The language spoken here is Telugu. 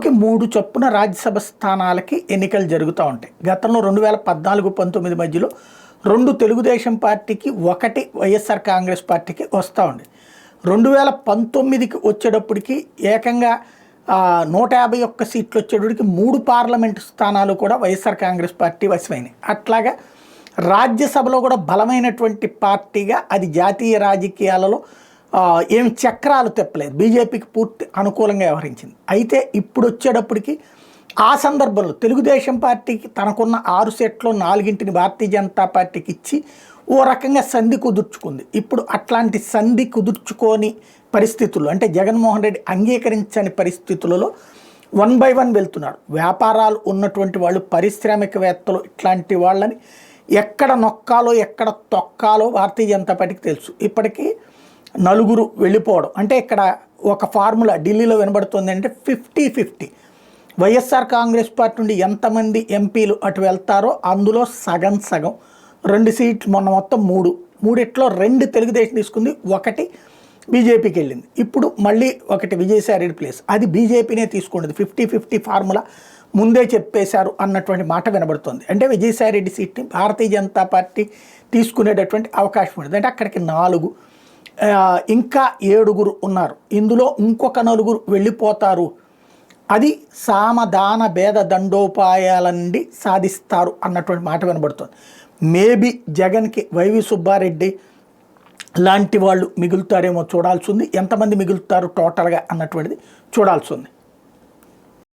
3కి 3 చొప్పున రాజ్యసభ స్థానాలకి ఎన్నికలు జరుగుతూ ఉంటాయి. గతంలో 2014-19 మధ్యలో 2 తెలుగుదేశం పార్టీకి, 1 వైఎస్ఆర్ కాంగ్రెస్ పార్టీకి వస్తూ ఉంది. 2019కి వచ్చేటప్పటికి ఏకంగా 151 సీట్లు వచ్చేటప్పటికి 3 పార్లమెంటు స్థానాలు కూడా వైఎస్ఆర్ కాంగ్రెస్ పార్టీ వశమైనాయి. అట్లాగా రాజ్యసభలో కూడా బలమైనటువంటి పార్టీగా అది జాతీయ రాజకీయాలలో ఏమి చక్రాలు తెప్పలేదు, బీజేపీకి పూర్తి అనుకూలంగా వ్యవహరించింది. అయితే ఇప్పుడు వచ్చేటప్పటికి ఆ సందర్భంలో తెలుగుదేశం పార్టీకి తనకున్న 6 సీట్లో 4ని భారతీయ జనతా పార్టీకి ఇచ్చి ఓ రకంగా సంధి కుదుర్చుకుంది. ఇప్పుడు అట్లాంటి సంధి కుదుర్చుకోని పరిస్థితుల్లో, అంటే జగన్మోహన్ రెడ్డి అంగీకరించని పరిస్థితులలో 1 by 1 వెళ్తున్నాడు. వ్యాపారాలు ఉన్నటువంటి వాళ్ళు, పారిశ్రామికవేత్తలు, ఇట్లాంటి వాళ్ళని ఎక్కడ నొక్కాలో ఎక్కడ తొక్కాలో భారతీయ జనతా పార్టీకి తెలుసు. ఇప్పటికీ 4 వెళ్ళిపోవడం, అంటే ఇక్కడ ఒక ఫార్ములా ఢిల్లీలో వినబడుతుంది. అంటే 50-50 వైఎస్ఆర్ కాంగ్రెస్ పార్టీ నుండి ఎంతమంది ఎంపీలు అటు వెళ్తారో అందులో సగం 2 సీట్లు, మొన్న మొత్తం 3 2 తెలుగుదేశం తీసుకుంది, 1 బీజేపీకి వెళ్ళింది. ఇప్పుడు మళ్ళీ 1 విజయసాయిరెడ్డి ప్లేస్, అది బీజేపీనే తీసుకుంటుంది. 50-50 ఫార్ములా ముందే చెప్పేశారు అన్నటువంటి మాట వినబడుతుంది. అంటే విజయసాయిరెడ్డి సీట్ని భారతీయ జనతా పార్టీ తీసుకునేటటువంటి అవకాశం ఉంటుంది. అంటే అక్కడికి 4, ఇంకా 7 ఉన్నారు. ఇందులో ఇంకొక 4 వెళ్ళిపోతారు. అది సామధాన భేద దండోపాయాల నుండి సాధిస్తారు అన్నటువంటి మాట వినబడుతుంది. మేబీ జగన్కి వైవి సుబ్బారెడ్డి లాంటి వాళ్ళు మిగులుతారేమో చూడాల్సి ఉంది. ఎంతమంది మిగులుతారు టోటల్గా అన్నటువంటిది చూడాల్సి ఉంది.